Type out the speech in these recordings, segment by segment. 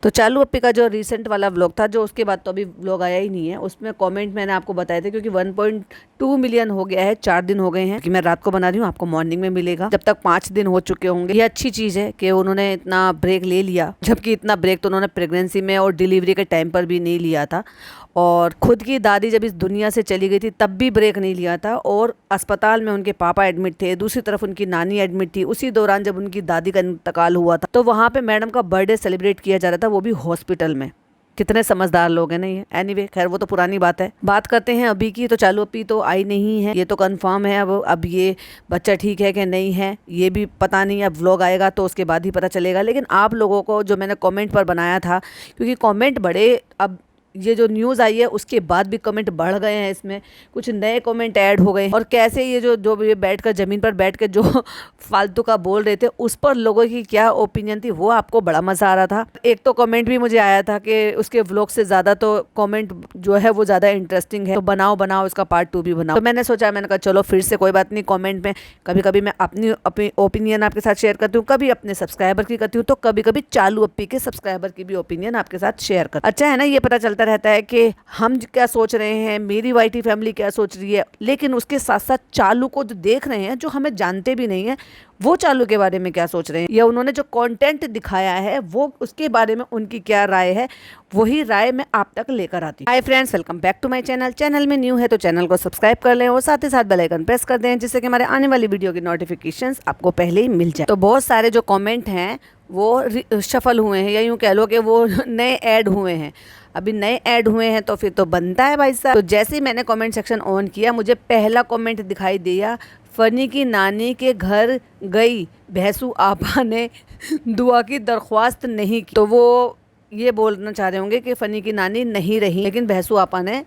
तो चालू अप्पी का जो रिसेंट वाला व्लॉग था, जो उसके बाद तो अभी व्लॉग आया ही नहीं है, उसमें कमेंट मैंने आपको बताए थे, क्योंकि 1.2 मिलियन हो गया है, 4 दिन हो गए हैं कि मैं रात को बना रही हूँ, आपको मॉर्निंग में मिलेगा जब तक 5 दिन हो चुके होंगे। ये अच्छी चीज़ है कि उन्होंने इतना ब्रेक ले लिया, जबकि इतना ब्रेक तो उन्होंने प्रेगनेंसी में और डिलीवरी के टाइम पर भी नहीं लिया था, और खुद की दादी जब इस दुनिया से चली गई थी तब भी ब्रेक नहीं लिया था, और अस्पताल में उनके पापा एडमिट थे, दूसरी तरफ उनकी नानी एडमिट थी। उसी दौरान जब उनकी दादी का इंतकाल हुआ था तो वहाँ पे मैडम का बर्थडे सेलिब्रेट किया जा रहा था, वो भी हॉस्पिटल में। कितने समझदार लोग हैं ना ये। एनीवे, खैर वो तो पुरानी बात है। बात करते हैं अभी की। तो चालू अप्पी तो आई नहीं है, ये तो कंफर्म है। अब ये बच्चा ठीक है कि नहीं है ये भी पता नहीं, अब व्लॉग आएगा तो उसके बाद ही पता चलेगा। लेकिन आप लोगों को जो मैंने कमेंट पर बनाया था, क्योंकि कमेंट बड़े, अब ये जो न्यूज़ आई है उसके बाद भी कमेंट बढ़ गए हैं, इसमें कुछ नए कमेंट ऐड हो गए, और कैसे ये जो ये बैठ कर ज़मीन पर बैठ कर जो फालतू का बोल रहे थे उस पर लोगों की क्या ओपिनियन थी, वो आपको बड़ा मज़ा आ रहा था। एक तो कमेंट भी मुझे आया था कि उसके व्लॉग से ज़्यादा तो कमेंट जो है वो ज़्यादा इंटरेस्टिंग है, तो बनाओ इसका पार्ट 2 भी बनाओ। तो मैंने सोचा, मैंने कहा चलो फिर से, कोई बात नहीं, कॉमेंट में कभी कभी मैं अपनी ओपिनियन आपके साथ शेयर करती हूँ, कभी अपने सब्सक्राइबर की करती हूँ, तो कभी कभी चालू अप्पी के सब्सक्राइबर की भी ओपिनियन आपके साथ शेयर करती हूँ। अच्छा है ना, ये पता चलता रहता है कि हम क्या सोच रहे हैं, मेरी वाईटी फैमिली क्या सोच रही है, लेकिन उसके साथ साथ चालू को जो देख रहे हैं, जो हमें जानते भी नहीं है, वो चालू के बारे में क्या सोच रहे हैं, या उन्होंने जो कंटेंट दिखाया है वो उसके बारे में उनकी क्या राय है, वही राय मैं आप तक लेकर आती हूँ। Hi friends, welcome back to my channel. Channel में न्यू है तो चैनल को सब्सक्राइब कर लें और साथ ही साथ बेल आइकन प्रेस कर दें, जिससे कि हमारे आने वाली वीडियो की नोटिफिकेशंस आपको पहले ही मिल जाए। तो बहुत सारे जो कमेंट हैं वो शफल हुए हैं, या यूँ कह लो कि वो नए ऐड हुए हैं। अभी नए ऐड हुए हैं तो फिर तो बनता है भाई साहब। तो जैसे ही मैंने कमेंट सेक्शन ऑन किया, मुझे पहला कमेंट दिखाई दिया, फनी की नानी के घर गई भैंसू आपा ने दुआ की दरख्वास्त नहीं की। तो वो ये बोलना चाह रहे होंगे कि फनी की नानी नहीं रही, लेकिन भैंसू आपा ने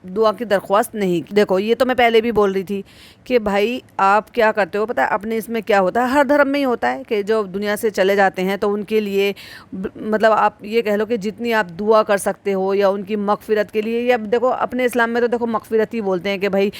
दुआ की दरख्वास्त नहीं की। देखो, ये तो मैं पहले भी बोल रही थी कि भाई आप क्या करते हो, पता है अपने इसमें क्या होता है, हर धर्म में ही होता है कि जो दुनिया से चले जाते हैं तो उनके लिए मतलब आप ये कह लो कि जितनी आप दुआ कर सकते हो, या उनकी मगफिरत के लिए, या देखो अपने इस्लाम में तो देखो मगफिरत ही बोलते हैं कि भाई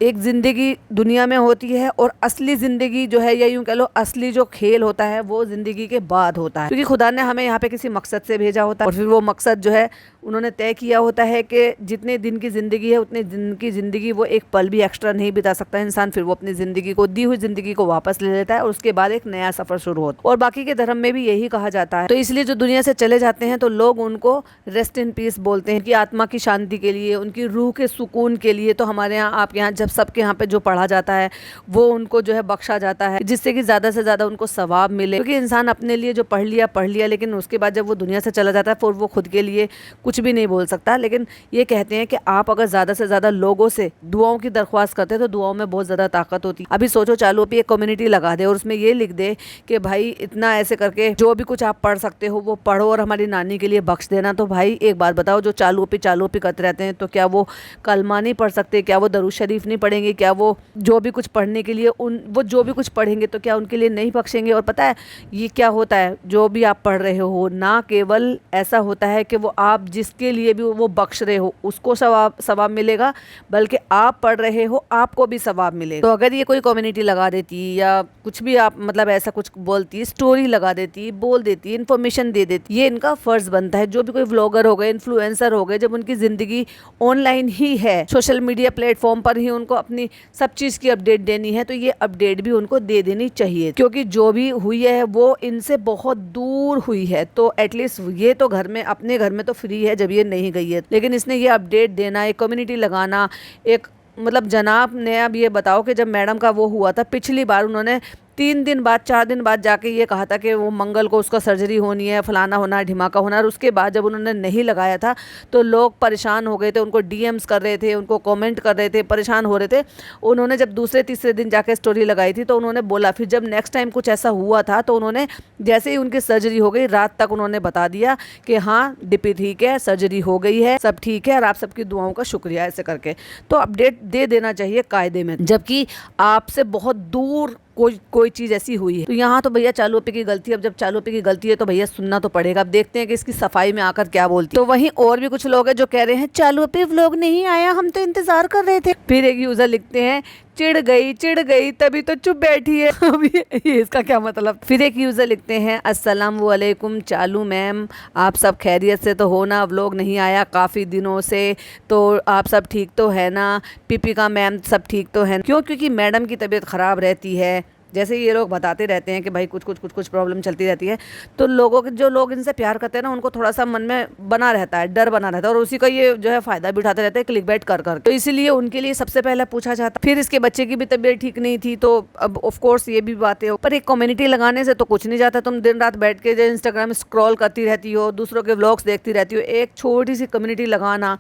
एक ज़िंदगी दुनिया में होती है, और असली ज़िंदगी जो है, या यूँ कह लो असली जो खेल होता है वो ज़िंदगी के बाद होता है, क्योंकि खुदा ने हमें यहाँ पे किसी मकसद से भेजा होता है, और फिर वो मकसद जो है उन्होंने तय किया होता है कि जितने दिन की ज़िंदगी है उतने दिन की ज़िंदगी वो एक पल भी एक्स्ट्रा नहीं बिता सकता इंसान। फिर वो अपनी ज़िंदगी को, दी हुई ज़िंदगी को वापस ले लेता है, और उसके बाद एक नया सफ़र शुरू होता है। और बाकी के धर्म में भी यही कहा जाता है। तो इसलिए जो दुनिया से चले जाते हैं तो लोग उनको रेस्ट इन पीस बोलते हैं, कि आत्मा की शांति के लिए, उनकी रूह के सुकून के लिए। तो हमारे यहाँ, आपके यहाँ जब सबके यहाँ पे जो पढ़ा जाता है वो उनको जो है बख्शा जाता है, जिससे कि ज़्यादा से ज़्यादा उनको सवाब मिले, क्योंकि इंसान अपने लिए जो पढ़ लिया, लेकिन उसके बाद जब वो दुनिया से चला जाता है फिर वो खुद के लिए कुछ भी नहीं बोल सकता। लेकिन ये कहते हैं कि आप अगर ज़्यादा से ज़्यादा लोगों से दुआओं की दरख्वास्त करते हैं तो दुआओं में बहुत ज़्यादा ताकत होती है। अभी सोचो, चालू अप्पी एक कम्युनिटी लगा दे और उसमें ये लिख दे कि भाई इतना ऐसे करके जो भी कुछ आप पढ़ सकते हो वो पढ़ो और हमारी नानी के लिए बख्श देना। तो भाई एक बात बताओ, जो चालू अप्पी करते रहते हैं, तो क्या वो कलमा नहीं पढ़ सकते? क्या वो दरूद शरीफ नहीं पढ़ेंगे? क्या वो जो भी कुछ पढ़ने के लिए वो जो भी कुछ पढ़ेंगे तो क्या उनके लिए नहीं बख्शेंगे? और पता है ये क्या होता है, जो भी आप पढ़ रहे हो, ना केवल ऐसा होता है कि वो आप जिसके लिए भी वो बख्श रहे हो उसको सवाब मिलेगा, बल्कि आप पढ़ रहे हो आपको भी सवाब मिलेगा। तो अगर ये कोई कम्युनिटी लगा देती, या कुछ भी आप मतलब ऐसा कुछ बोलती, स्टोरी लगा देती, बोल देती, इन्फॉर्मेशन दे देती, ये इनका फर्ज बनता है। जो भी कोई व्लॉगर हो गए, इन्फ्लुएंसर हो गए, जब उनकी ज़िंदगी ऑनलाइन ही है, सोशल मीडिया प्लेटफॉर्म पर ही उनको अपनी सब चीज़ की अपडेट देनी है, तो ये अपडेट भी उनको दे देनी चाहिए, क्योंकि जो भी हुई है वो इनसे बहुत दूर हुई है। तो एटलीस्ट ये तो घर में, अपने घर में तो फ्री है जब ये नहीं गई है, लेकिन इसने ये अपडेट देना, एक कम्युनिटी लगाना, एक मतलब जनाब ने, अब ये बताओ कि जब मैडम का वो हुआ था पिछली बार, उन्होंने 3 दिन बाद 4 दिन बाद जाके ये कहा था कि वो मंगल को उसका सर्जरी होनी है, फलाना होना, ढिमाका होना, और उसके बाद जब उन्होंने नहीं लगाया था तो लोग परेशान हो गए थे, उनको डीएम्स कर रहे थे, उनको कमेंट कर रहे थे, परेशान हो रहे थे। उन्होंने जब दूसरे तीसरे दिन जाके स्टोरी लगाई थी तो उन्होंने बोला, फिर जब नेक्स्ट टाइम कुछ ऐसा हुआ था तो उन्होंने जैसे ही उनकी सर्जरी हो गई, रात तक उन्होंने बता दिया कि हाँ डीपी ठीक है, सर्जरी हो गई है, सब ठीक है और आप सबकी दुआओं का शुक्रिया, ऐसे करके। तो अपडेट दे देना चाहिए कायदे में, जबकि आपसे बहुत दूर कोई चीज़ ऐसी हुई है। तो यहाँ तो भैया चालू अप्पी की गलती है। अब जब चालू अप्पी की गलती है तो भैया सुनना तो पड़ेगा। अब देखते हैं कि इसकी सफाई में आकर क्या बोलती है। तो वहीं और भी कुछ लोग हैं जो कह रहे हैं चालू अप्पी व्लॉग नहीं आया, हम तो इंतजार कर रहे थे। फिर एक यूजर लिखते हैं चिढ़ गई तभी तो चुप बैठी है। अभी ये इसका क्या मतलब। फिर एक यूजर लिखते हैं अस्सलाम वालेकुम चालू मैम, आप सब खैरियत से तो हो ना, व्लॉग नहीं आया काफ़ी दिनों से, तो आप सब ठीक तो है ना, पीपिका मैम सब ठीक तो है। क्यों? क्योंकि मैडम की तबीयत ख़राब रहती है। जैसे ये लोग बताते रहते हैं कि भाई कुछ प्रॉब्लम चलती रहती है, तो लोगों के जो लोग इनसे प्यार करते हैं ना, उनको थोड़ा सा मन में बना रहता है, डर बना रहता है, और उसी का ये जो है फ़ायदा भी उठाते रहते हैं क्लिकबैट कर कर। तो इसीलिए उनके लिए सबसे पहले पूछा जाता। फिर इसके बच्चे की भी तबीयत ठीक नहीं थी, तो अब ऑफ कोर्स ये भी बातें हो, पर एक कम्युनिटी लगाने से तो कुछ नहीं जाता। तुम दिन रात बैठ के जो इंस्टाग्राम स्क्रॉल करती रहती हो, दूसरों के व्लॉग्स देखती रहती हो, एक छोटी सी कम्युनिटी लगाना,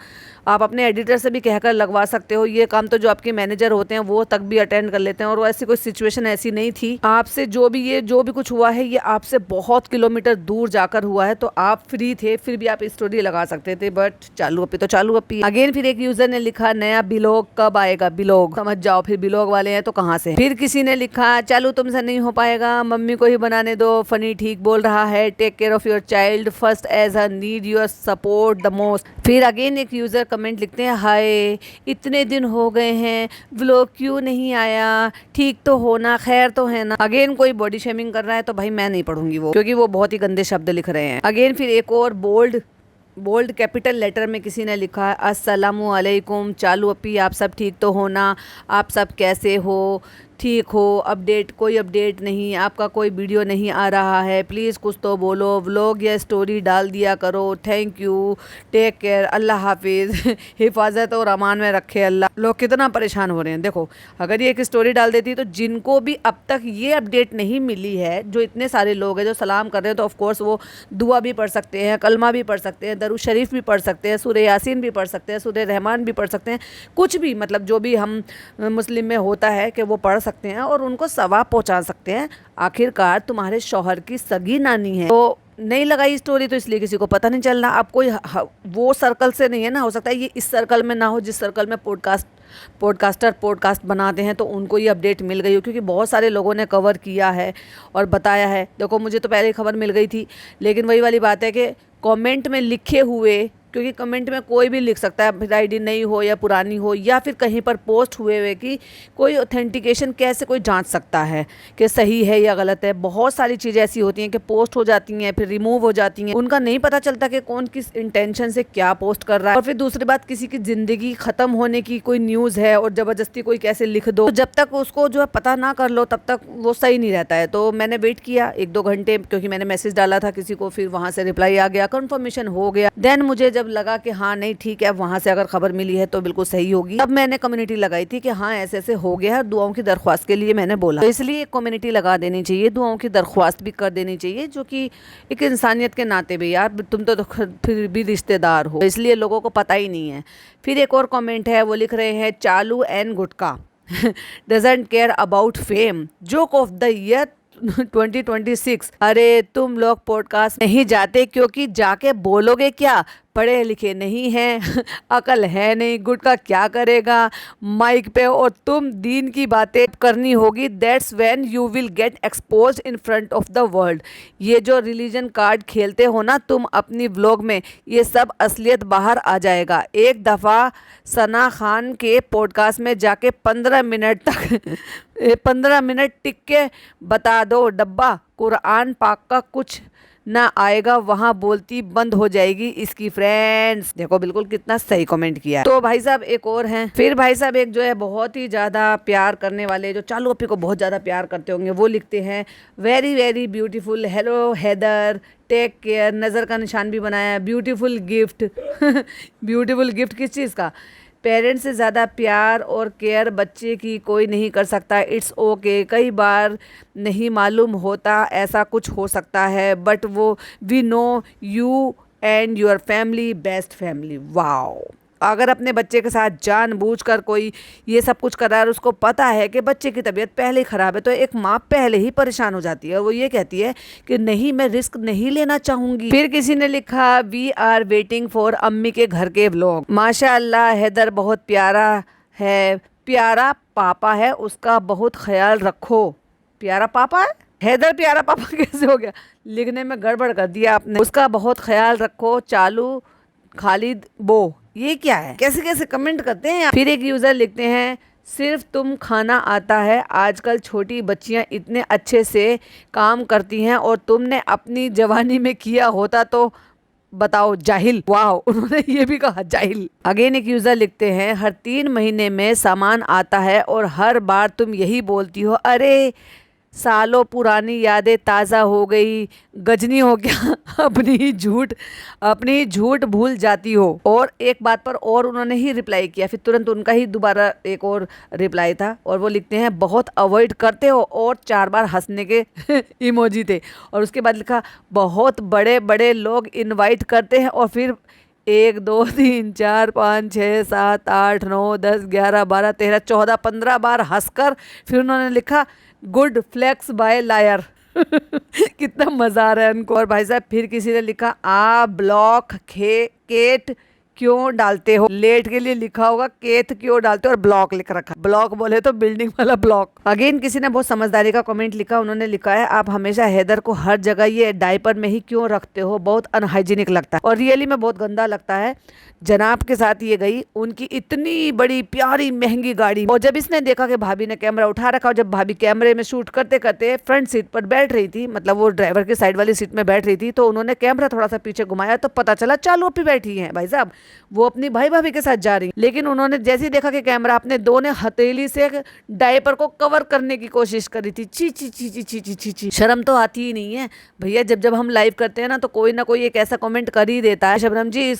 आप अपने एडिटर से भी कहकर लगवा सकते हो। ये काम तो जो आपके मैनेजर होते हैं वो तक भी अटेंड कर लेते हैं, और ऐसी कोई सिचुएशन ऐसी नहीं थी। आपसे जो भी कुछ हुआ है, ये आपसे बहुत किलोमीटर दूर जाकर हुआ है, तो आप फ्री थे, फिर भी आप स्टोरी लगा सकते थे, बट चालू अपी तो चालू अपी। अगेन फिर एक यूजर ने लिखा नया बिलोग कब आएगा। बिलोग समझ जाओ, फिर बिलोग वाले हैं तो कहाँ से। फिर किसी ने लिखा चालू तुमसे नहीं हो पाएगा, मम्मी को ही बनाने दो, फनी ठीक बोल रहा है, take care of your child first as a need your support the most. फिर अगेन एक यूजर कमेंट लिखते हैं हाय इतने दिन हो गए हैं, व्लॉग क्यों नहीं आया, ठीक तो हो ना, खैर तो है ना। अगेन कोई बॉडी शेमिंग कर रहा है, तो भाई मैं नहीं पढ़ूंगी वो, क्योंकि वो बहुत ही गंदे शब्द लिख रहे हैं। अगेन फिर एक और बोल्ड कैपिटल लेटर में किसी ने लिखा है अस्सलामु अलैकुम चालू अपी, आप सब ठीक तो हो ना, आप सब कैसे हो, ठीक हो, कोई अपडेट नहीं, आपका कोई वीडियो नहीं आ रहा है, प्लीज़ कुछ तो बोलो, व्लॉग या स्टोरी डाल दिया करो, थैंक यू, टेक केयर, अल्लाह हाफिज़, हिफाजत और अमान में रखे अल्लाह। लोग कितना परेशान हो रहे हैं। देखो अगर ये एक स्टोरी डाल देती तो जिनको भी अब तक ये अपडेट नहीं मिली है, जो इतने सारे लोग हैं जो सलाम कर रहे हैं, तो ऑफकोर्स वो दुआ भी पढ़ सकते हैं, कलमा भी पढ़ सकते हैं, दरूद शरीफ भी पढ़ सकते हैं, सूरह यासीन भी पढ़ सकते हैं, सूरह रहमान भी पढ़ सकते हैं, कुछ भी मतलब जो भी हम मुस्लिम में होता है कि वो पढ़ सकते हैं और उनको सवाब पहुंचा सकते हैं। आखिरकार तुम्हारे शौहर की सगी नानी है। तो नहीं लगाई स्टोरी तो इसलिए किसी को पता नहीं चल रहा। अब कोई वो सर्कल से नहीं है ना, हो सकता है ये इस सर्कल में ना हो जिस सर्कल में पॉडकास्ट बनाते हैं, तो उनको ये अपडेट मिल गई हो, क्योंकि बहुत सारे लोगों ने कवर किया है और बताया है। देखो मुझे तो पहले खबर मिल गई थी, लेकिन वही वाली बात है कि कमेंट में लिखे हुए, क्योंकि कमेंट में कोई भी लिख सकता है, आईडी नहीं हो या पुरानी हो, या फिर कहीं पर पोस्ट हुए कि कोई ऑथेंटिकेशन कैसे कोई जांच सकता है कि सही है या गलत है। बहुत सारी चीज़ें ऐसी होती हैं कि पोस्ट हो जाती हैं फिर रिमूव हो जाती हैं, उनका नहीं पता चलता कि कौन किस इंटेंशन से क्या पोस्ट कर रहा है। और फिर दूसरी बात, किसी की ज़िंदगी ख़त्म होने की कोई न्यूज़ है और ज़बरदस्ती कोई कैसे लिख दो, तो जब तक उसको जो है पता ना कर लो तब तक वो सही नहीं रहता है। तो मैंने वेट किया 1-2 घंटे, क्योंकि मैंने मैसेज डाला था किसी को, फिर वहाँ से रिप्लाई आ गया, कन्फर्मेशन हो गया। देन मुझे जब लगा कि हाँ नहीं ठीक है, वहाँ से अगर खबर मिली है तो बिल्कुल सही होगी, तब मैंने कम्युनिटी लगाई थी कि हाँ ऐसे ऐसे हो गया है, दुआओं की दरख्वास्त के लिए मैंने बोला। तो इसलिए एक कम्युनिटी लगा देनी चाहिए, दुआओं की दरख्वास्त भी कर देनी चाहिए, जो कि एक इंसानियत के नाते भी, यार तुम तो फिर भी रिश्तेदार हो, इसलिए लोगों को पता ही नहीं है। फिर एक और कमेंट है, वो लिख रहे हैं चालू and gutka doesn't care about fame, joke of the year 2026। अरे तुम लोग पॉडकास्ट नहीं जाते क्योंकि जाके बोलोगे क्या, पढ़े लिखे नहीं हैं, अकल है नहीं, गुटका क्या करेगा माइक पे, और तुम दीन की बातें करनी होगी, that's when you will get exposed in front of the world. ये जो रिलीजन कार्ड खेलते हो ना तुम अपनी व्लॉग में, ये सब असलियत बाहर आ जाएगा। एक दफ़ा सना खान के पॉडकास्ट में जाके 15 मिनट तक 15 मिनट टिक के बता दो डब्बा, कुरान पाक का कुछ ना आएगा, वहाँ बोलती बंद हो जाएगी इसकी फ्रेंड्स। देखो बिल्कुल कितना सही कमेंट किया है। तो भाई साहब एक और हैं, फिर भाई साहब एक जो है बहुत ही ज़्यादा प्यार करने वाले, जो चालू अपी को बहुत ज़्यादा प्यार करते होंगे, वो लिखते हैं very very beautiful, hello Haider, take care, नज़र का निशान भी बनाया है, ब्यूटीफुल गिफ्ट ब्यूटीफुल गिफ्ट किस चीज़ का? पेरेंट्स से ज़्यादा प्यार और केयर बच्चे की कोई नहीं कर सकता। इट्स ओके, कई बार नहीं मालूम होता ऐसा कुछ हो सकता है, बट वो we know you and your family best family. Wow, अगर अपने बच्चे के साथ जानबूझकर कोई ये सब कुछ कर रहा है और उसको पता है कि बच्चे की तबीयत पहले ही ख़राब है, तो एक माँ पहले ही परेशान हो जाती है और वो ये कहती है कि नहीं मैं रिस्क नहीं लेना चाहूँगी। फिर किसी ने लिखा वी आर वेटिंग फॉर अम्मी के घर के व्लॉग। माशाअल्लाह हैदर बहुत प्यारा है, प्यारा पापा है, उसका बहुत ख्याल रखो। प्यारा पापा है हैदर, प्यारा पापा कैसे हो गया? लिखने में गड़बड़ कर दिया आपने। उसका बहुत ख्याल रखो चालू खालिद बो। ये क्या है, कैसे कैसे कमेंट करते हैं। फिर एक यूज़र लिखते हैं सिर्फ तुम खाना आता है। आजकल छोटी बच्चियां इतने अच्छे से काम करती हैं और तुमने अपनी जवानी में किया होता तो बताओ जाहिल। वाह, उन्होंने ये भी कहा जाहिल। अगेन एक यूजर लिखते हैं, हर 3 महीने में सामान आता है और हर बार तुम यही बोलती हो, अरे सालों पुरानी यादें ताज़ा हो गई, गजनी हो गया। अपनी ही झूठ भूल जाती हो। और एक बात पर और उन्होंने ही रिप्लाई किया, फिर तुरंत उनका ही दोबारा एक और रिप्लाई था और वो लिखते हैं, बहुत अवॉइड करते हो, और 4 बार हंसने के इमोजी थे। और उसके बाद लिखा, बहुत बड़े बड़े लोग इनवाइट करते हैं और फिर 1 2 3 4 5 6 7 8 9 10 11 12 13 14 15 बार हंसकर फिर उन्होंने लिखा, गुड फ्लेक्स बाय लायर। कितना मजा आ रहा है उनको। और भाई साहब फिर किसी ने लिखा, आ ब्लॉक केट क्यों डालते हो। लेट के लिए लिखा होगा, केथ क्यों डालते हो, और ब्लॉक लिख रखा। ब्लॉक बोले तो बिल्डिंग वाला ब्लॉक। अगेन किसी ने बहुत समझदारी का कमेंट लिखा। उन्होंने लिखा है, आप हमेशा हैदर को हर जगह ये डायपर में ही क्यों रखते हो, बहुत अनहाइजीनिक लगता है। और रियली में बहुत गंदा लगता है। जनाब के साथ ये गई, उनकी इतनी बड़ी प्यारी महंगी गाड़ी, और जब इसने देखा कि भाभी ने कैमरा उठा रखा, और जब भाभी कैमरे में शूट करते करते फ्रंट सीट पर बैठ रही थी, मतलब वो ड्राइवर के साइड वाली सीट में बैठ रही थी, तो उन्होंने कैमरा थोड़ा सा पीछे घुमाया तो पता चला चालू पे बैठी है भाई साहब, वो अपनी भाई भाभी के साथ जा रही। लेकिन उन्होंने जैसे ही देखा कि कैमरा, अपने दोनों हथेली से डायपर को कवर करने की कोशिश करी थी। ची ची ची ची ची ची ची ची, शर्म तो आती ही नहीं है भैया। जब हम लाइव करते हैं ना तो कोई एक ऐसा कमेंट कर ही देता है, शबनम जी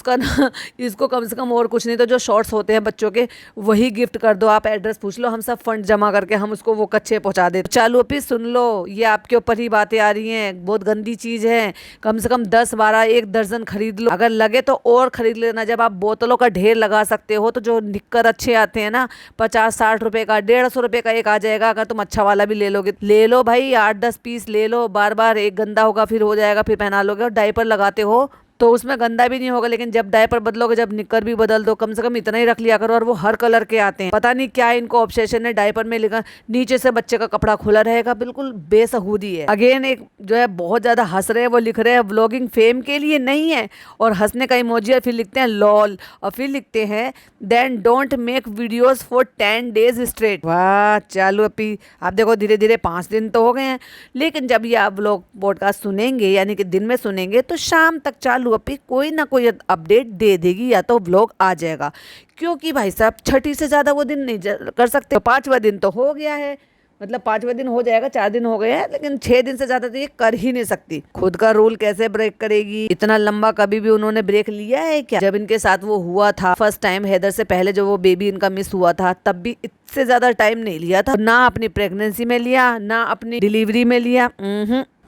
इसको कम से कम और कुछ नहीं तो जो शॉर्ट्स होते हैं बच्चों के वही गिफ्ट कर दो, आप एड्रेस पूछ लो, हम सब फंड जमा करके हम उसको वो कच्चे पहुंचा देते। चालू अभी सुन लो, ये आपके ऊपर ही बातें आ रही हैं, बहुत गंदी चीज है। कम से कम 10-12 1 दर्जन खरीद लो, अगर लगे तो और खरीद लेना। जब आप बोतलों का ढेर लगा सकते हो तो जो निक्कर अच्छे आते हैं ना, 50-60 रुपए का, 150 रुपए का एक आ जाएगा। अगर तुम अच्छा वाला भी ले लोगे, ले लो भाई, 8-10 पीस ले लो। बार बार एक गंदा होगा फिर हो जाएगा, फिर पहना लोगे। और डायपर लगाते हो तो उसमें गंदा भी नहीं होगा, लेकिन जब डायपर बदलोगे, जब निक्कर भी बदल दो, कम से कम इतना ही रख लिया करो। और वो हर कलर के आते हैं, पता नहीं क्या इनको ऑब्सेशन है। डायपर में लिखा नीचे से बच्चे का कपड़ा खुला रहेगा, बिल्कुल बेसहूदी है। अगेन एक जो है बहुत ज्यादा हंस रहे हैं, वो लिख रहे हैं, व्लॉगिंग फेम के लिए नहीं है, और हंसने का इमोजी है। फिर लिखते हैं लॉल, और फिर लिखते हैं, then don't make videos for 10 days straight. वाह, चालू अपी आप देखो, धीरे धीरे 5 दिन तो हो गए हैं, लेकिन जब ये आप व्लॉग पॉडकास्ट सुनेंगे, यानी कि दिन में सुनेंगे, तो शाम तक चालू अपी कोई ना कोई अपडेट दे देगी, या तो व्लॉग आ जाएगा। क्योंकि भाई साहब 6 से ज्यादा वो दिन नहीं कर सकते। तो 5वां दिन तो हो गया है, मतलब 5वां दिन हो जाएगा, 4 दिन हो गए हैं, लेकिन 6 दिन से ज्यादा तो ये कर ही नहीं सकती। खुद का रूल कैसे ब्रेक करेगी। इतना लंबा कभी भी उन्होंने ब्रेक लिया है क्या। जब इनके साथ वो हुआ था फर्स्ट टाइम, हैदर से पहले जो वो बेबी इनका मिस हुआ था, तब भी इससे ज्यादा टाइम नहीं लिया था। ना अपनी प्रेगनेंसी में लिया, ना अपनी डिलीवरी में लिया।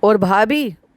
और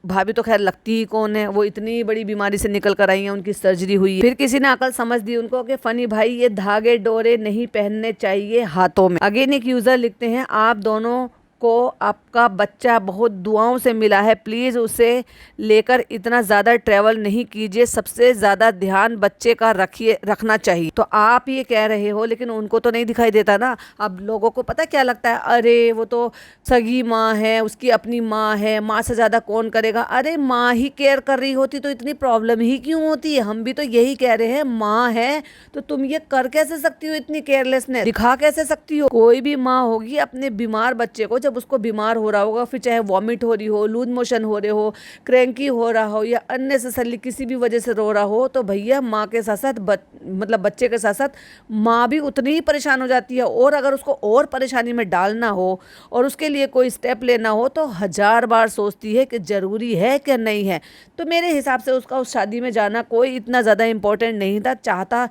भाभी तो खैर लगती ही कौन है, वो इतनी बड़ी बीमारी से निकल कर आई है, उनकी सर्जरी हुई है। फिर किसी ने अकल समझ दी उनको कि फनी भाई ये धागे डोरे नहीं पहनने चाहिए हाथों में। अगेन एक यूजर लिखते हैं, आप दोनों को आपका बच्चा बहुत दुआओं से मिला है, प्लीज उसे लेकर इतना ज्यादा ट्रैवल नहीं कीजिए, सबसे ज्यादा ध्यान बच्चे का रखना चाहिए। तो आप ये कह रहे हो, लेकिन उनको तो नहीं दिखाई देता ना। अब लोगों को पता क्या लगता है, अरे वो तो सगी माँ है, उसकी अपनी माँ है, माँ से ज्यादा कौन करेगा। अरे माँ ही केयर कर रही होती तो इतनी प्रॉब्लम ही क्यों होती है। हम भी तो यही कह रहे हैं, माँ है तो तुम ये कर कैसे सकती हो, इतनी केयरलेसनेस दिखा कैसे सकती हो। कोई भी माँ होगी अपने बीमार बच्चे को, जब उसको बीमार हो रहा होगा, फिर चाहे वॉमिट हो रही हो, लूज मोशन हो रहे हो, क्रैंकी हो रहा हो, या अननेसेसरली किसी भी वजह से रो रहा हो, तो भैया माँ के साथ साथ मतलब बच्चे के साथ साथ माँ भी उतनी ही परेशान हो जाती है। और अगर उसको और परेशानी में डालना हो और उसके लिए कोई स्टेप लेना हो, तो 1000 बार सोचती है कि ज़रूरी है कि नहीं है। तो मेरे हिसाब से उसका उस शादी में जाना कोई इतना ज़्यादा इम्पोर्टेंट नहीं था। चाहता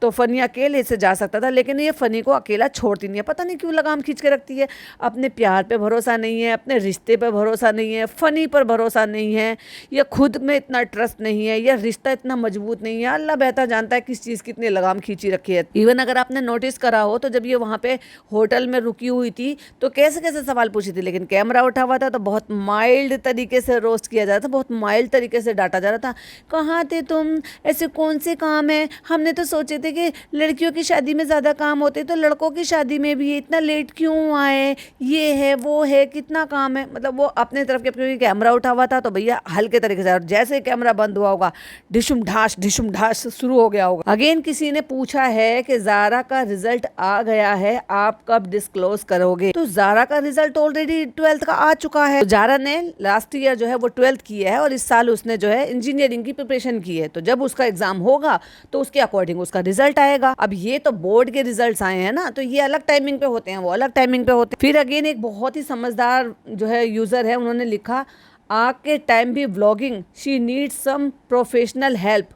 तो फनी अकेले से जा सकता था, लेकिन ये फनी को अकेला छोड़ती नहीं है। पता नहीं क्यों लगाम खींच के रखती है। अपने प्यार पे भरोसा नहीं है, अपने रिश्ते पे भरोसा नहीं है, फनी पर भरोसा नहीं है, या खुद में इतना ट्रस्ट नहीं है, या रिश्ता इतना मजबूत नहीं है। अल्लाह बेहतर जानता है किस चीज़ की इतनी लगाम खींची रखी है। इवन अगर आपने नोटिस करा हो, तो जब ये वहाँ पे होटल में रुकी हुई थी, तो कैसे कैसे सवाल पूछी थी, लेकिन कैमरा उठा हुआ था तो बहुत माइल्ड तरीके से रोस्ट किया जा रहा था, बहुत माइल्ड तरीके से डांटा जा रहा था। कहाँ थे तुम, ऐसे कौन से काम है, हमने तो सोचे थे थे कि लड़कियों की शादी में ज़्यादा काम होते, तो लड़कों की शादी में भी इतना लेट क्यों आए, ये है वो है, कितना काम है। मतलब वो अपने तरफ के, क्योंकि कैमरा उठा हुआ था तो भैया हल्के तरीके से, जैसे कैमरा बंद हुआ होगा ढिशुम ढाश शुरू हो गया होगा। अगेन किसी ने पूछा है कि ज़ारा का रिजल्ट आ गया है, आप कब डिस्क्लोज करोगे। तो ज़ारा का रिजल्ट ऑलरेडी 12th का आ चुका है। तो ज़ारा ने लास्ट ईयर जो है वो 12th किया है और इस साल उसने जो है इंजीनियरिंग की प्रिपरेशन की है। तो जब उसका एग्जाम होगा तो उसके अकॉर्डिंग उसका रिजल्ट आएगा। अब ये तो बोर्ड के रिजल्ट आए हैं ना, तो ये अलग टाइमिंग पे होते हैं, वो अलग टाइमिंग पे होते हैं। फिर अगेन एक बहुत ही समझदार जो है यूजर है, उन्होंने लिखा आग के टाइम भी vlogging, she needs some professional help,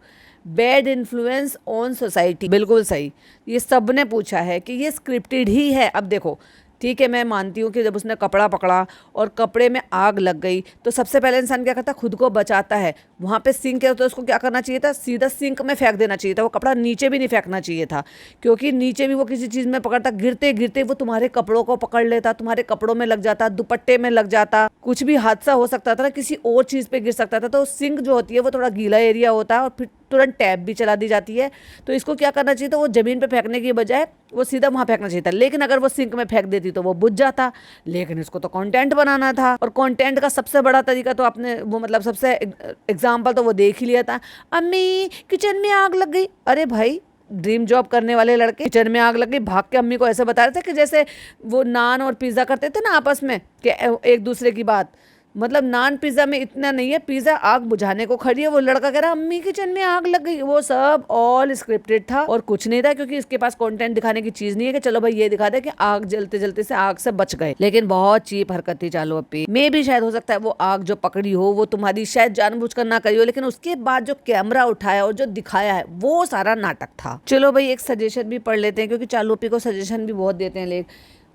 bad influence on society. बिल्कुल सही, ये सब ने पूछा है कि ये स्क्रिप्टेड ही है। अब देखो ठीक है, मैं मानती हूँ कि जब उसने कपड़ा पकड़ा और कपड़े में आग लग गई तो सबसे पहले इंसान क्या करता है, खुद को बचाता है। वहाँ पे सिंक है तो उसको क्या करना चाहिए था, सीधा सिंक में फेंक देना चाहिए था, वो कपड़ा नीचे भी नहीं फेंकना चाहिए था, क्योंकि नीचे भी वो किसी चीज़ में पकड़ता, गिरते गिरते वो तुम्हारे कपड़ों को पकड़ लेता, तुम्हारे कपड़ों में लग जाता, दुपट्टे में लग जाता, कुछ भी हादसा हो सकता था ना, किसी और चीज़ पे गिर सकता था। तो सिंक जो होती है वो थोड़ा गीला एरिया होता है और फिर तुरंत टैप भी चला दी जाती है। तो इसको क्या करना चाहिए था, वो ज़मीन पे फेंकने की बजाय वो सीधा वहाँ फेंकना चाहिए था। लेकिन अगर वो सिंक में फेंक देती तो वो बुझ जाता, लेकिन इसको तो कंटेंट बनाना था, और कंटेंट का सबसे बड़ा तरीका तो आपने वो मतलब सबसे एग्जाम्पल तो वो देख ही लिया था, अम्मी किचन में आग लग गई। अरे भाई, ड्रीम जॉब करने वाले लड़के, किचन में आग लग गई, भाग के अम्मी को ऐसे बता रहे थे कि जैसे वो नान और पिज़्ज़ा करते थे ना आपस में, कि एक दूसरे की बात, मतलब नान पिज़्ज़ा में इतना नहीं है, पिज़्ज़ा आग बुझाने को खड़ी है। वो लड़का कह रहा अम्मी किचन में आग लग गई। वो सब ऑल स्क्रिप्टेड था और कुछ नहीं था, क्योंकि इसके पास कंटेंट दिखाने की चीज नहीं है कि चलो भाई ये दिखा दे कि आग जलते जलते से आग से बच गए। लेकिन बहुत चीप हरकत थी चालू अप्पी में भी। शायद हो सकता है वो आग जो पकड़ी हो वो तुम्हारी शायद जानबूझकर ना करी हो, लेकिन उसके बाद जो कैमरा उठाया और जो दिखाया है वो सारा नाटक था। चलो भाई एक सजेशन भी पढ़ लेते हैं, क्योंकि चालू अप्पी को सजेशन भी बहुत देते हैं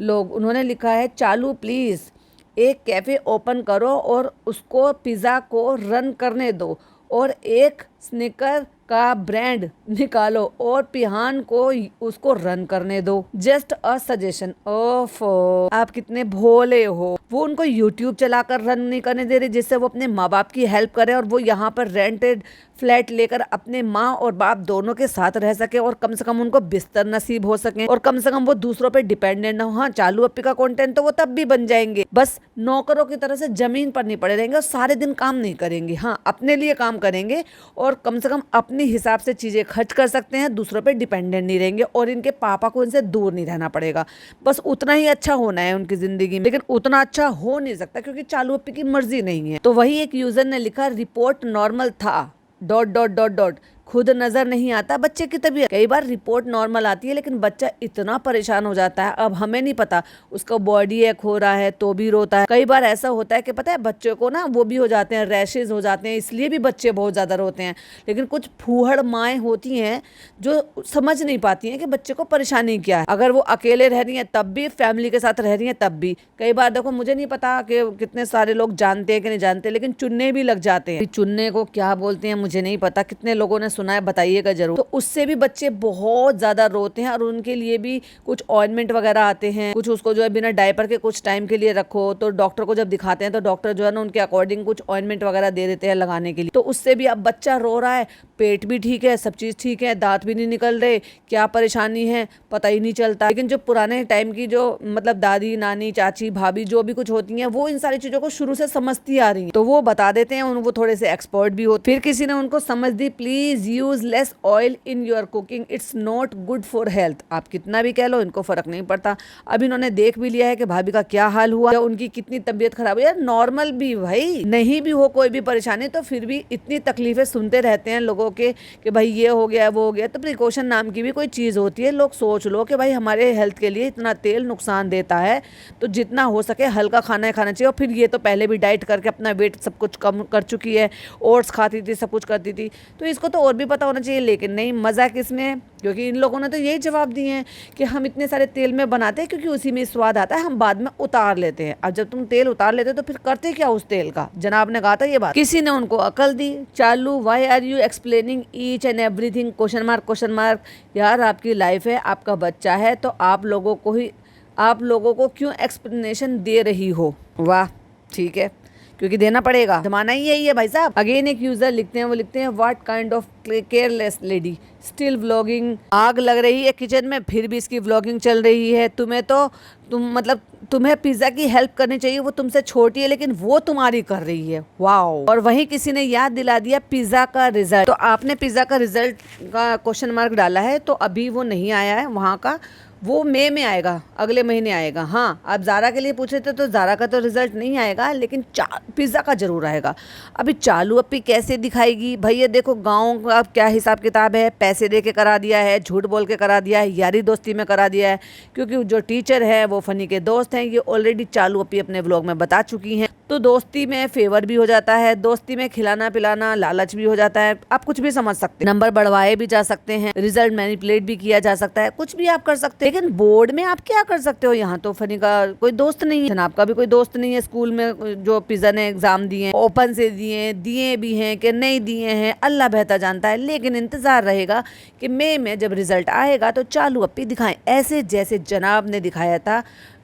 लोग। उन्होंने लिखा है, चालू प्लीज एक कैफ़े ओपन करो और उसको पिज़्ज़ा को रन करने दो, और एक स्निकर का ब्रांड निकालो और पिहान को उसको रन करने दो। Just a suggestion. ओफ, आप कितने भोले हो। वो उनको यूट्यूब चलाकर रन नहीं करने दे रहे, जिससे वो अपने माँ बाप की हेल्प करे और वो यहाँ पर रेंटेड फ्लैट लेकर अपने माँ और बाप दोनों के साथ रह सके, और कम से कम उनको बिस्तर नसीब हो सके, और कम से कम वो दूसरों पे डिपेंडेंट ना हो। हाँ, चालू अप्पी का कंटेंट तो वो तब भी बन जाएंगे, बस नौकरों की तरह से जमीन पर नहीं पड़े रहेंगे और सारे दिन काम नहीं करेंगे। हाँ, अपने लिए काम करेंगे और कम से कम अपने हिसाब से चीजें खर्च कर सकते हैं, दूसरों पे डिपेंडेंट नहीं रहेंगे, और इनके पापा को इनसे दूर नहीं रहना पड़ेगा। बस उतना ही अच्छा होना है उनकी जिंदगी में, लेकिन उतना अच्छा हो नहीं सकता क्योंकि चालू अप्पी की मर्जी नहीं है। तो वही एक यूजर ने लिखा, रिपोर्ट नॉर्मल था ... खुद नजर नहीं आता बच्चे की तबीयत। कई बार रिपोर्ट नॉर्मल आती है लेकिन बच्चा इतना परेशान हो जाता है, अब हमें नहीं पता उसका बॉडी एक हो रहा है तो भी रोता है। कई बार ऐसा होता है कि पता है बच्चे को ना वो भी हो जाते हैं, रैशेज हो जाते हैं, इसलिए भी बच्चे बहुत ज्यादा रोते हैं। लेकिन कुछ फूहड़ माएँ होती हैं जो समझ नहीं पाती हैं कि बच्चे को परेशानी क्या है। अगर वो अकेले रह रही है तब भी, फैमिली के साथ रह रही है तब भी। कई बार देखो, मुझे नहीं पता कि कितने सारे लोग जानते हैं कि नहीं जानते, लेकिन चुन्ने भी लग जाते हैं। चुन्ने को क्या बोलते हैं मुझे नहीं पता, कितने लोगों ने सुना है बताइएगा जरूर। तो उससे भी बच्चे बहुत ज्यादा रोते हैं और उनके लिए भी कुछ ऑइंटमेंट वगैरह आते हैं, कुछ उसको जो है बिना डायपर के कुछ टाइम के लिए रखो। तो डॉक्टर को जब दिखाते हैं तो डॉक्टर जो है ना उनके अकॉर्डिंग कुछ ऑइंटमेंट वगैरह दे देते हैं लगाने के लिए। तो उससे भी अब बच्चा रो रहा है, पेट भी ठीक है, सब चीज ठीक है, दांत भी नहीं निकल रहे, क्या परेशानी है पता ही नहीं चलता। लेकिन जो पुराने टाइम की जो मतलब दादी नानी चाची भाभी जो भी कुछ होती हैं, वो इन सारी चीजों को शुरू से समझती आ रही हैं, तो वो बता देते हैं, वो थोड़े से एक्सपर्ट भी होते। फिर किसी ने उनको समझ दी, please use less oil in your cooking, it's not good for health. आप कितना भी कह लो, इनको फर्क नहीं पड़ता। अब इन्होंने देख भी लिया है कि भाभी का क्या हाल हुआ, उनकी कितनी तबीयत खराब हुई। यार नॉर्मल भी भाई नहीं भी हो कोई भी परेशानी, तो फिर भी इतनी तकलीफें सुनते रहते हैं लोगों के कि भाई ये हो गया वो हो गया। तो प्रिकॉशन नाम की भी कोई चीज होती है। लोग सोच लो कि भाई हमारे हेल्थ के लिए इतना तेल नुकसान देता है, तो जितना हो सके हल्का खाना खाना चाहिए। और फिर ये तो पहले भी डाइट करके अपना वेट सब कुछ कम कर चुकी है, ओट्स खाती थी, सब कुछ करती थी, तो इसको तो और भी पता होना चाहिए। लेकिन नहीं, मजा किसमें है, क्योंकि इन लोगों ने तो यही जवाब दिए हैं कि हम इतने सारे तेल में बनाते हैं क्योंकि उसी में स्वाद आता है, हम बाद में उतार लेते हैं। अब जब तुम तेल उतार लेते हो तो फिर करते क्या उस तेल का? जनाब ने कहा था ये बात। किसी ने उनको अकल दी, चालू why are you explaining each and everything question mark. यार आपकी लाइफ है, आपका बच्चा है, तो आप लोगों को क्यों एक्सप्लेनेशन दे रही हो? वाह, ठीक है, क्योंकि देना पड़ेगा, जमाना ही यही है भाई साहब। अगेन एक यूजर लिखते हैं, वो लिखते हैं what kind of careless lady still vlogging. आग लग रही है किचन में फिर भी इसकी व्लॉगिंग चल रही है। तुम्हें पिज्जा की हेल्प करनी चाहिए, वो तुमसे छोटी है लेकिन वो तुम्हारी कर रही है। वाओ। और वहीं किसी ने याद दिला दिया पिज्जा का रिजल्ट। तो आपने पिज्जा का रिजल्ट का क्वेश्चन मार्क डाला है, तो अभी वो नहीं आया है वहाँ का, वो मई में आएगा, अगले महीने आएगा। हाँ, आप ज़ारा के लिए पूछ रहे थे तो ज़ारा का तो रिजल्ट नहीं आएगा, लेकिन पिज़्ज़ा का ज़रूर आएगा। अभी चालू अपी कैसे दिखाएगी भैया? देखो गाँव का क्या हिसाब किताब है, पैसे दे के करा दिया है, झूठ बोल के करा दिया है, यारी दोस्ती में करा दिया है, क्योंकि जो टीचर है वो फनी के दोस्त हैं। ये ऑलरेडी चालू अपी अपने व्लॉग में बता चुकी हैं। तो दोस्ती में फेवर भी हो जाता है, दोस्ती में खिलाना पिलाना लालच भी हो जाता है। आप कुछ भी समझ सकते हैं, नंबर बढ़वाए भी जा सकते हैं, रिजल्ट मैनिपुलेट भी किया जा सकता है, कुछ भी आप कर सकते हैं। लेकिन बोर्ड में आप क्या कर सकते हो? यहाँ तो फनी का कोई दोस्त नहीं है, जनाब का भी कोई दोस्त नहीं है। स्कूल में जो पिज्जा ने एग्जाम दिए, ओपन से दिए भी हैं कि नहीं दिए हैं, अल्लाह बेहतर जानता है। लेकिन इंतजार रहेगा कि मई में जब रिजल्ट आएगा तो चालू अपी दिखाएं, ऐसे जैसे जनाब ने दिखाया था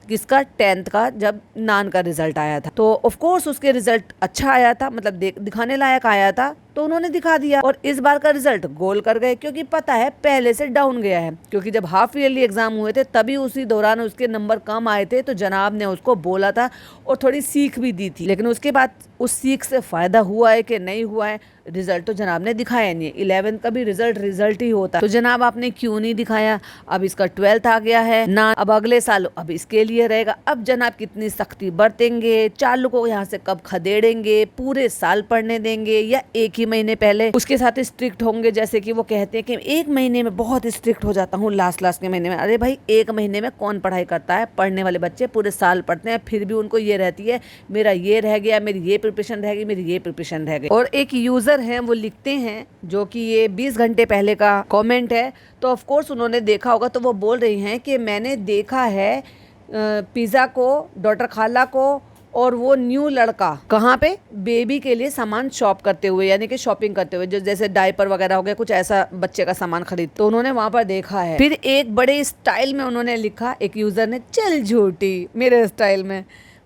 किसका 10th का, जब नान का रिजल्ट आया था। तो ऑफ कोर्स उसके रिजल्ट अच्छा आया था, मतलब दिखाने लायक आया था, तो उन्होंने दिखा दिया। और इस बार का रिजल्ट गोल कर गए, क्योंकि पता है पहले से डाउन गया है। क्योंकि जब हाफ ईयरली एग्जाम हुए थे तभी उसी दौरान उसके नंबर कम आए थे, तो जनाब ने उसको बोला था और थोड़ी सीख भी दी थी। लेकिन उसके बाद उस सीख से फायदा हुआ है कि नहीं हुआ है, रिजल्ट तो जनाब ने दिखाया नहीं है। 11th का भी रिजल्ट ही होता है, तो जनाब आपने क्यों नहीं दिखाया? अब इसका 12th आ गया है ना, अब अगले साल अब इसके लिए रहेगा। अब जनाब कितनी सख्ती बरतेंगे, चालू को यहाँ से कब खदेड़ेंगे, पूरे साल पढ़ने देंगे या एक ही महीने पहले उसके साथ स्ट्रिक्ट होंगे? जैसे कि वो कहते हैं कि एक महीने में बहुत स्ट्रिक्ट हो जाता हूँ, लास्ट के महीने में। अरे भाई, एक महीने में कौन पढ़ाई करता है? पढ़ने वाले बच्चे पूरे साल पढ़ते हैं, फिर भी उनको ये रहती है मेरा ये रह गया, मेरी ये प्रिपरेशन रह गई, मेरी ये प्रिपरेशन रह गई। और एक यूजर हैं, वो लिखते हैं, जो कि ये 20 घंटे पहले का कमेंट है, तो ऑफ कोर्स उन्होंने देखा होगा। तो वो बोल रही हैं कि मैंने देखा है पिज़्ज़ा को, डॉटर खाला को और वो न्यू लड़का कहाँ पे बेबी के लिए सामान शॉप करते हुए, यानी कि शॉपिंग करते हुए, जो जैसे डायपर वगैरह हो गया, कुछ ऐसा बच्चे का सामान खरीद, तो उन्होंने वहाँ पर देखा है। फिर एक बड़े स्टाइल में उन्होंने लिखा, एक यूजर ने, चल झूठी, मेरे स्टाइल में,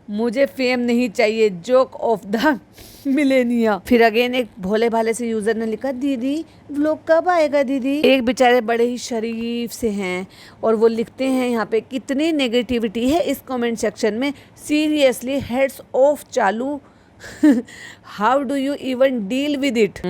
मुझे फेम नहीं चाहिए, जोक ऑफ द मिलेनिया। फिर अगेन एक भोले भाले से यूजर ने लिखा, दीदी व्लॉग कब आएगा दीदी? एक बेचारे बड़े ही शरीफ से हैं और वो लिखते हैं यहाँ पे, कितनी नेगेटिविटी है इस कमेंट सेक्शन में, सीरियसली हेड्स ऑफ चालू, how do you even deal with it?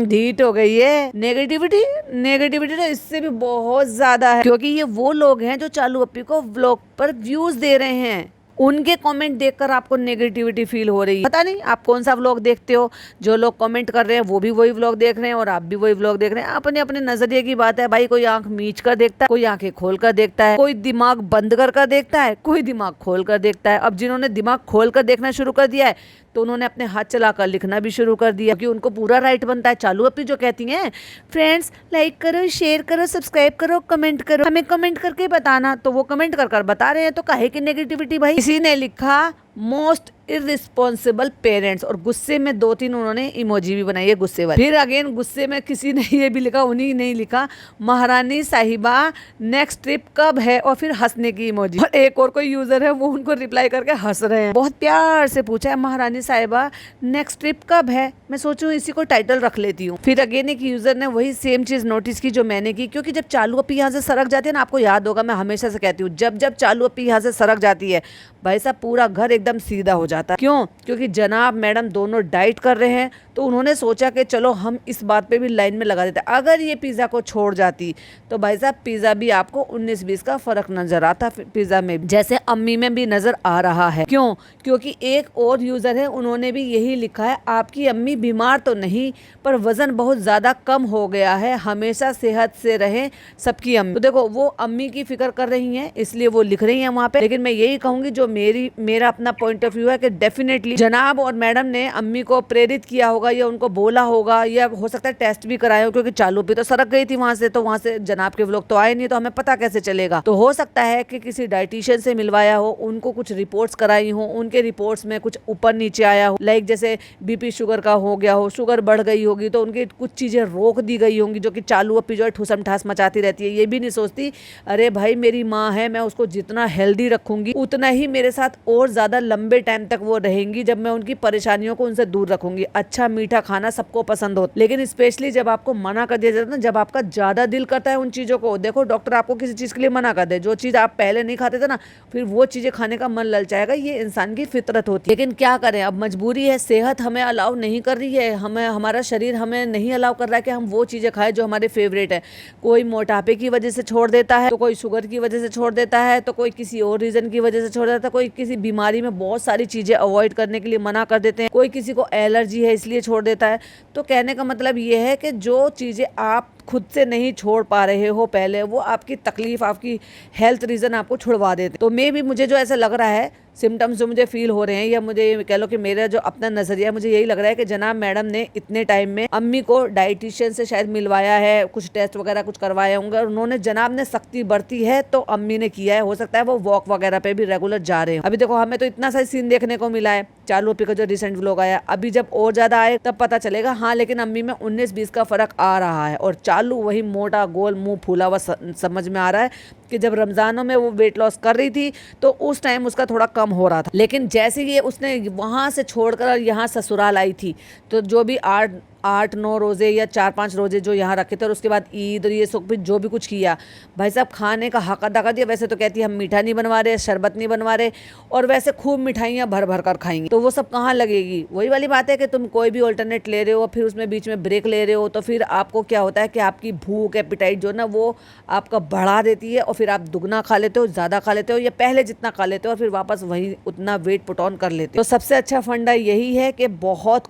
ढीठ हो गई है नेगेटिविटी तो इससे भी बहुत ज्यादा है, क्योंकि ये वो लोग हैं जो चालू अपी को व्लॉग पर व्यूज दे रहे हैं। उनके कमेंट देखकर आपको नेगेटिविटी फील हो रही है। पता नहीं आप कौन सा व्लॉग देखते हो, जो लोग कमेंट कर रहे हैं वो भी वही व्लॉग देख रहे हैं और आप भी वही व्लॉग देख रहे हैं। अपने अपने नजरिए की बात है भाई, कोई आंख मीच कर देखता है, कोई आंखें खोल कर देखता है, कोई दिमाग बंद कर देखता है, कोई दिमाग खोल कर देखता है। अब जिन्होंने दिमाग खोल कर देखना शुरू कर दिया है तो उन्होंने अपने हाथ चलाकर लिखना भी शुरू कर दिया, क्योंकि उनको पूरा राइट बनता है। चालू अपनी जो कहती हैं, फ्रेंड्स लाइक करो, शेयर करो, सब्सक्राइब करो, कमेंट करो, हमें कमेंट करके बताना, तो वो कमेंट कर बता रहे हैं, तो काहे की नेगेटिविटी भाई? किसी ने लिखा मोस्ट इररिस्पॉन्सिबल पेरेंट्स, और गुस्से में 2-3 उन्होंने इमोजी भी बनाई है गुस्से वाली। फिर अगेन गुस्से में किसी ने ये भी लिखा, उन्हीं ने लिखा, महारानी साहिबा नेक्स्ट ट्रिप कब है, और फिर हंसने की इमोजी। और एक और कोई यूजर है, वो उनको रिप्लाई करके हंस रहे हैं। बहुत प्यार से पूछा है, महारानी साहिबा नेक्स्ट ट्रिप कब है? मैं सोचूं इसी को टाइटल रख लेती हूँ। फिर अगेन एक यूजर ने वही सेम चीज नोटिस की जो मैंने की, क्योंकि जब चालू अपी यहाँ से सरक जाती है ना, आपको याद होगा, मैं हमेशा से कहती हूँ, जब चालू अपी यहाँ से सरक जाती है भाई साहब, पूरा घर एकदम सीधा हो जाता है। क्यों? क्योंकि जनाब मैडम दोनों डाइट कर रहे हैं, तो उन्होंने सोचा कि चलो हम इस बात पे भी लाइन में लगा देते। अगर ये पिज़्ज़ा को छोड़ जाती तो भाई साहब पिज़्ज़ा भी आपको 19-20 का फर्क नजर आता पिज़्ज़ा में, जैसे अम्मी में भी नजर आ रहा है। क्यों? क्योंकि एक और यूजर है, उन्होंने भी यही लिखा है, आपकी अम्मी बीमार तो नहीं पर वजन बहुत ज्यादा कम हो गया है, हमेशा सेहत से रहे सबकी अम्मी। तो देखो वो अम्मी की फिक्र कर रही हैं, इसलिए वो लिख रही हैं वहाँ पे। लेकिन मैं यही कहूंगी, जो मेरा अपना पॉइंट ऑफ व्यू है कि डेफिनेटली जनाब और मैडम ने अम्मी को प्रेरित किया होगा या उनको बोला होगा, या हो सकता है टेस्ट भी कराया हो, क्योंकि चालू भी तो सरक गई थी वहां से, तो वहां से जनाब के व्लॉग तो आए नहीं, तो हमें पता कैसे चलेगा। तो हो सकता है कि किसी डाइटिशियन से मिलवाया हो, उनको कुछ रिपोर्ट्स कराई हो, उनके रिपोर्ट्स में कुछ ऊपर नीचे आया हो, लाइक जैसे बीपी शुगर का हो गया हो, शुगर बढ़ गई होगी, तो उनकी कुछ चीजें रोक दी गई होंगी, जो कि चालू अपी जो है ठूसम ठास मचाती रहती है। ये भी नहीं सोचती, अरे भाई मेरी माँ है, मैं उसको जितना हेल्दी रखूंगी उतना ही मेरे साथ और ज्यादा लंबे टाइम तक वो रहेंगी जब मैं उनकी परेशानियों को उनसे दूर रखूंगी। अच्छा मीठा खाना सबको पसंद होता, लेकिन स्पेशली जब आपको मना कर दिया जाता है ना, जब आपका ज्यादा दिल करता है उन चीजों को। देखो डॉक्टर आपको किसी चीज के लिए मना कर दे, जो चीज आप पहले नहीं खाते थे ना, फिर वो चीजें खाने का मन ललचाएगा, ये इंसान की फितरत होती है। लेकिन क्या करें, अब मजबूरी है, सेहत हमें अलाउ नहीं कर रही है, हमें हमारा शरीर हमें नहीं अलाउ कर रहा है कि हम वो चीजें खाएं जो हमारे फेवरेट है। कोई मोटापे की वजह से छोड़ देता है, तो कोई शुगर की वजह से छोड़ देता है, तो कोई किसी और रीजन की वजह से छोड़ देता है, कोई किसी बीमारी में बहुत सारी चीजें अवॉइड करने के लिए मना कर देते हैं, कोई किसी को एलर्जी है इसलिए छोड़ देता है। तो कहने का मतलब ये है कि जो चीजें आप खुद से नहीं छोड़ पा रहे हो पहले, वो आपकी तकलीफ, आपकी हेल्थ रीजन आपको छुड़वा देते। तो मे भी मुझे जो ऐसा लग रहा है, सिम्टम्स जो मुझे फील हो रहे हैं, या मुझे कह लो कि मेरा जो अपना नजरिया, मुझे यही लग रहा है कि जनाब मैडम ने इतने टाइम में अम्मी को डाइटिशियन से शायद मिलवाया है, कुछ टेस्ट वगैरह कुछ करवाए होंगे, और उन्होंने जनाब ने सख्ती बरती है तो अम्मी ने किया है। हो सकता है वो वॉक वगैरह पे भी रेगुलर जा रहे हैं। अभी देखो हमें तो इतना सा सीन देखने को मिला है, चालू ओपी का जो रिसेंट व्लॉग आया, अभी जब और ज्यादा आए तब पता चलेगा। हाँ, लेकिन अम्मी में 19-20 का फर्क आ रहा है, और चालू वही मोटा गोल मुंह फूला हुआ समझ में आ रहा है कि जब रमजानों में वो वेट लॉस कर रही थी तो उस टाइम उसका थोड़ा कम हो रहा था। लेकिन जैसे ही उसने वहां से छोड़कर यहाँ ससुराल आई थी, तो जो भी 8-9 रोजे या 4-5 रोजे जो यहाँ रखे थे, और उसके बाद ईद और ये सब जो भी कुछ किया, भाई साहब खाने का हक अदा कर दिया। वैसे तो कहती है हम मीठा नहीं बनवा रहे, शरबत नहीं बनवा रहे, और वैसे खूब मिठाइयाँ भर भर कर खाएंगी, तो वो सब कहाँ लगेगी। वही वाली बात है कि तुम कोई भी ऑल्टरनेट ले रहे हो, फिर उसमें बीच में ब्रेक ले रहे हो, तो फिर आपको क्या होता है कि आपकी भूख, एपिटाइट जो ना वो आपका बढ़ा देती है, और फिर आप दुगना खा लेते हो, ज़्यादा खा लेते हो, या पहले जितना खा लेते हो, और फिर वापस वही उतना वेट पुट ऑन कर लेते हो। तो सबसे अच्छा फंडा यही है कि बहुत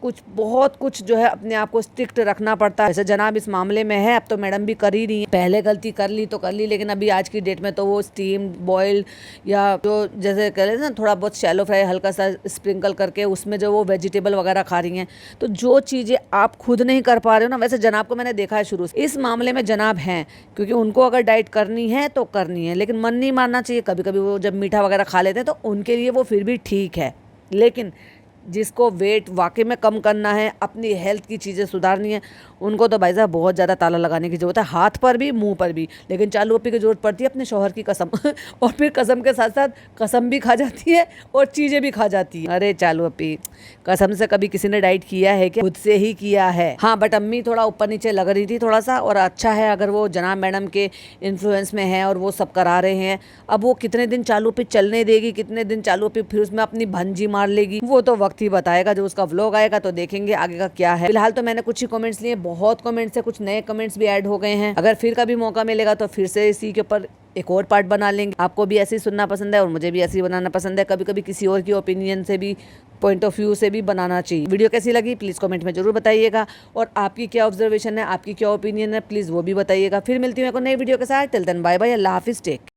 कुछ जो है अपने आप को स्ट्रिक्ट रखना पड़ता है। जैसे जनाब इस मामले में है, अब तो मैडम भी कर ही रही है, पहले गलती कर ली तो कर ली, लेकिन अभी आज की डेट में तो वो स्टीम बॉइल्ड, या जो जैसे कह रहे ना थोड़ा बहुत शैलो फ्राई हल्का सा स्प्रिंकल करके उसमें जो वो वेजिटेबल वगैरह खा रही हैं। तो जो चीज़ें आप खुद नहीं कर पा रहे हो ना, वैसे जनाब को मैंने देखा है शुरू से, इस मामले में जनाब हैं, क्योंकि उनको अगर डाइट करनी है तो करनी है, लेकिन मन नहीं मारना चाहिए। कभी कभी वो जब मीठा वगैरह खा लेते हैं तो उनके लिए वो फिर भी ठीक है, लेकिन जिसको वेट वाकई में कम करना है, अपनी हेल्थ की चीज़ें सुधारनी है, उनको तो भाई साहब बहुत ज़्यादा ताला लगाने की ज़रूरत है, हाथ पर भी मुंह पर भी। लेकिन चालू ओपी की ज़रूरत पड़ती है अपने शौहर की कसम और फिर कसम के साथ साथ कसम भी खा जाती है और चीज़ें भी खा जाती है। अरे चालू ओपी, कसम से कभी किसी ने डाइट किया है क्या? खुद से ही किया है। हाँ, बट अम्मी थोड़ा ऊपर नीचे लग रही थी थोड़ा सा, और अच्छा है अगर वो जनाब मैडम के इन्फ्लुएंस में है और वो सब करा रहे हैं। अब वो कितने दिन चालू ओपी चलने देगी, कितने दिन चालू ओपी फिर उसमें अपनी भंजी मार लेगी, वो तो वक्त ही बताएगा। जो उसका व्लॉग आएगा तो देखेंगे आगे का क्या है। फिलहाल तो मैंने कुछ ही कमेंट्स लिए, बहुत कमेंट्स है, कुछ नए कमेंट्स भी ऐड हो गए हैं। अगर फिर कभी मौका मिलेगा तो फिर से इसी के ऊपर एक और पार्ट बना लेंगे। आपको भी ऐसे ही सुनना पसंद है और मुझे भी ऐसे ही बनाना पसंद है, कभी कभी किसी और की ओपिनियन से भी, पॉइंट ऑफ व्यू से भी बनाना चाहिए। वीडियो कैसी लगी प्लीज़ कमेंट में जरूर बताइएगा, और आपकी क्या ऑब्जर्वेशन है, आपकी क्या ओपिनियन है, प्लीज़ वो भी बताइएगा। फिर मिलती हूँ एक नई वीडियो के साथ। टिल देन बाय बाय, अल्लाह हाफिज़, टेक।